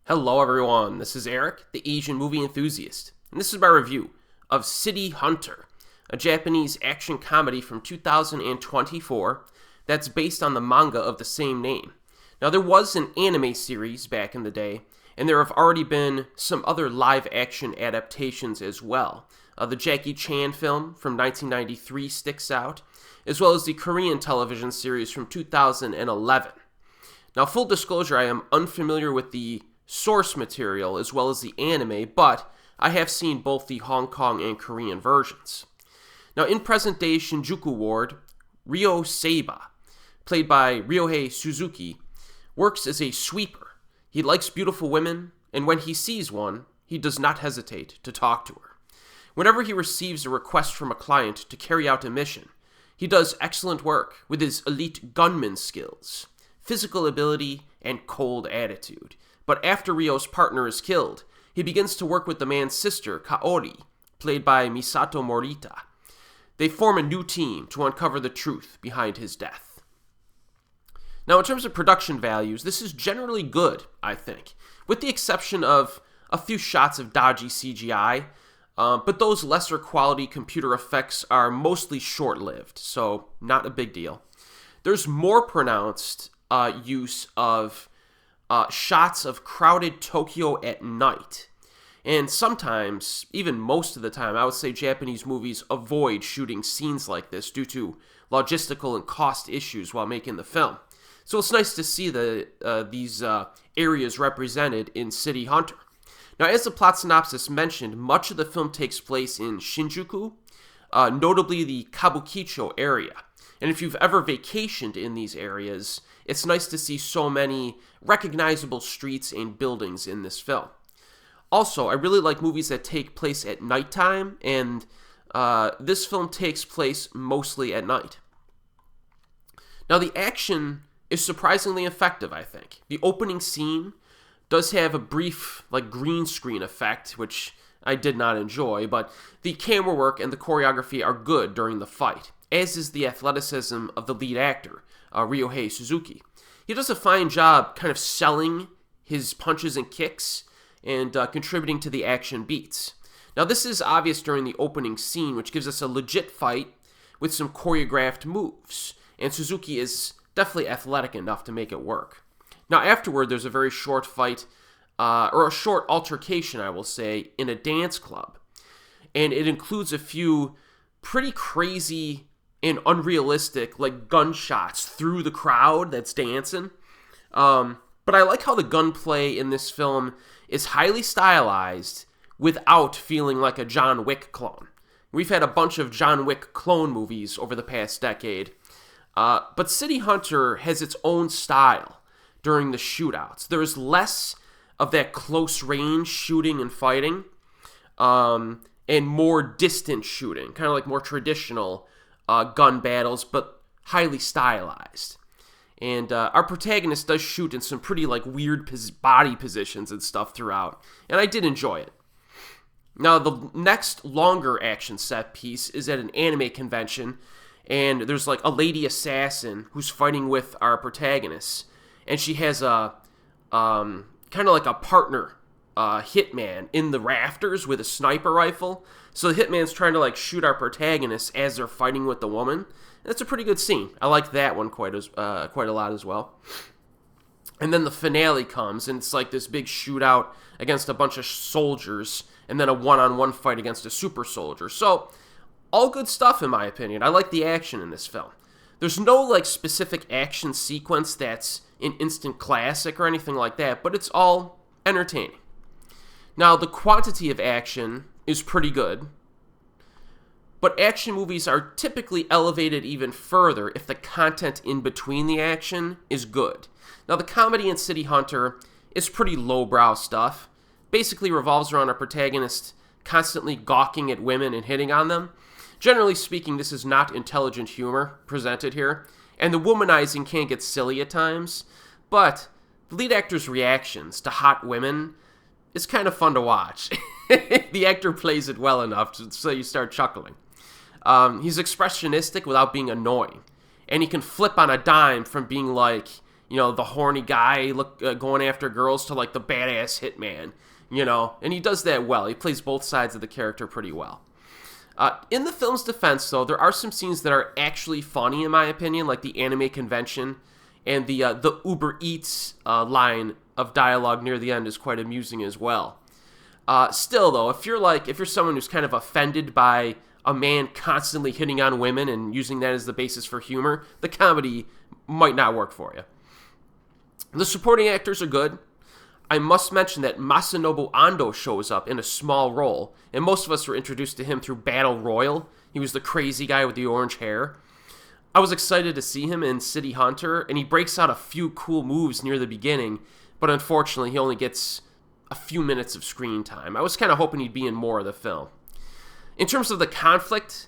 Hello everyone, this is Erik, the Asian movie enthusiast, and this is my review of City Hunter, a Japanese action comedy from 2024 that's based on the manga of the same name. Now there was an anime series back in the day, and there have already been some other live action adaptations as well. The Jackie Chan film from 1993 sticks out, as well as the Korean television series from 2011. Now full disclosure, I am unfamiliar with the source material as well as the anime, but I have seen both the Hong Kong and Korean versions. Now in present-day Shinjuku ward, Ryo Saeba, played by Ryohei Suzuki, works as a sweeper. He likes beautiful women, and when he sees one, he does not hesitate to talk to her. Whenever he receives a request from a client to carry out a mission, he does excellent work with his elite gunman skills, physical ability, and cold attitude. But after Ryo's partner is killed, he begins to work with the man's sister, Kaori, played by Misato Morita. They form a new team to uncover the truth behind his death. Now, in terms of production values, this is generally good, I think, with the exception of a few shots of dodgy CGI, but those lesser quality computer effects are mostly short-lived, so not a big deal. There's more pronounced use of shots of crowded Tokyo at night. And sometimes, even most of the time, I would say Japanese movies avoid shooting scenes like this due to logistical and cost issues while making the film. So it's nice to see these areas represented in City Hunter. Now, as the plot synopsis mentioned, much of the film takes place in Shinjuku, notably the Kabukicho area. And if you've ever vacationed in these areas, it's nice to see so many recognizable streets and buildings in this film. Also, I really like movies that take place at nighttime, and this film takes place mostly at night. Now, the action is surprisingly effective, I think. The opening scene does have a brief, green screen effect, which I did not enjoy, but the camera work and the choreography are good during the fight, as is the athleticism of the lead actor, Ryohei Suzuki. He does a fine job kind of selling his punches and kicks and contributing to the action beats. Now this is obvious during the opening scene, which gives us a legit fight with some choreographed moves, and Suzuki is definitely athletic enough to make it work. Now afterward, there's a very short fight, or a short altercation, I will say, in a dance club, and it includes a few pretty crazy and unrealistic, gunshots through the crowd that's dancing. But I like how the gunplay in this film is highly stylized without feeling like a John Wick clone. We've had a bunch of John Wick clone movies over the past decade, but City Hunter has its own style during the shootouts. There is less of that close-range shooting and fighting, and more distant shooting, kind of like more traditional gun battles, but highly stylized. And our protagonist does shoot in some pretty weird body positions and stuff throughout, and I did enjoy it. Now, the next longer action set piece is at an anime convention, and there's a lady assassin who's fighting with our protagonist, and she has a kind of a partner hitman in the rafters with a sniper rifle. So the hitman's trying to shoot our protagonist as they're fighting with the woman. That's a pretty good scene. I like that one quite a lot as well. And then the finale comes, and it's this big shootout against a bunch of soldiers, and then a one-on-one fight against a super soldier. So all good stuff in my opinion. I like the action in this film. There's no specific action sequence that's an instant classic or anything like that, but it's all entertaining. Now, the quantity of action is pretty good, but action movies are typically elevated even further if the content in between the action is good. Now, the comedy in City Hunter is pretty lowbrow stuff. Basically revolves around our protagonist constantly gawking at women and hitting on them. Generally speaking, this is not intelligent humor presented here, and the womanizing can get silly at times, but the lead actor's reactions to hot women is kind of fun to watch. The actor plays it well enough so you start chuckling. He's expressionistic without being annoying, and he can flip on a dime from being the horny guy going after girls to like the badass hitman, and he does that well. He plays both sides of the character pretty well. In the film's defense, though, there are some scenes that are actually funny, in my opinion, like the anime convention, and the Uber Eats line of dialogue near the end is quite amusing as well. Still, though, if you're someone who's kind of offended by a man constantly hitting on women and using that as the basis for humor, the comedy might not work for you. The supporting actors are good. I must mention that Masanobu Ando shows up in a small role, and most of us were introduced to him through Battle Royal. He was the crazy guy with the orange hair. I was excited to see him in City Hunter, and he breaks out a few cool moves near the beginning, but unfortunately he only gets a few minutes of screen time. I was kind of hoping he'd be in more of the film. In terms of the conflict,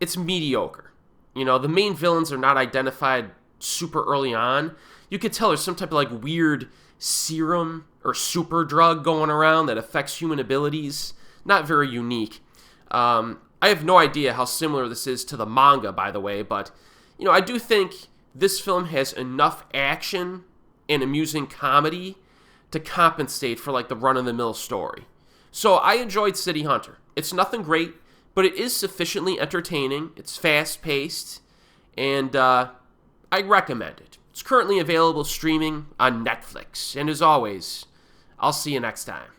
it's mediocre. The main villains are not identified super early on. You could tell there's some type of like weird serum or super drug going around that affects human abilities. Not very unique. I have no idea how similar this is to the manga, by the way, but I do think this film has enough action and amusing comedy to compensate for like the run-of-the-mill story. So I enjoyed City Hunter. It's nothing great, but it is sufficiently entertaining. It's fast-paced, and I recommend it. It's currently available streaming on Netflix. And as always, I'll see you next time.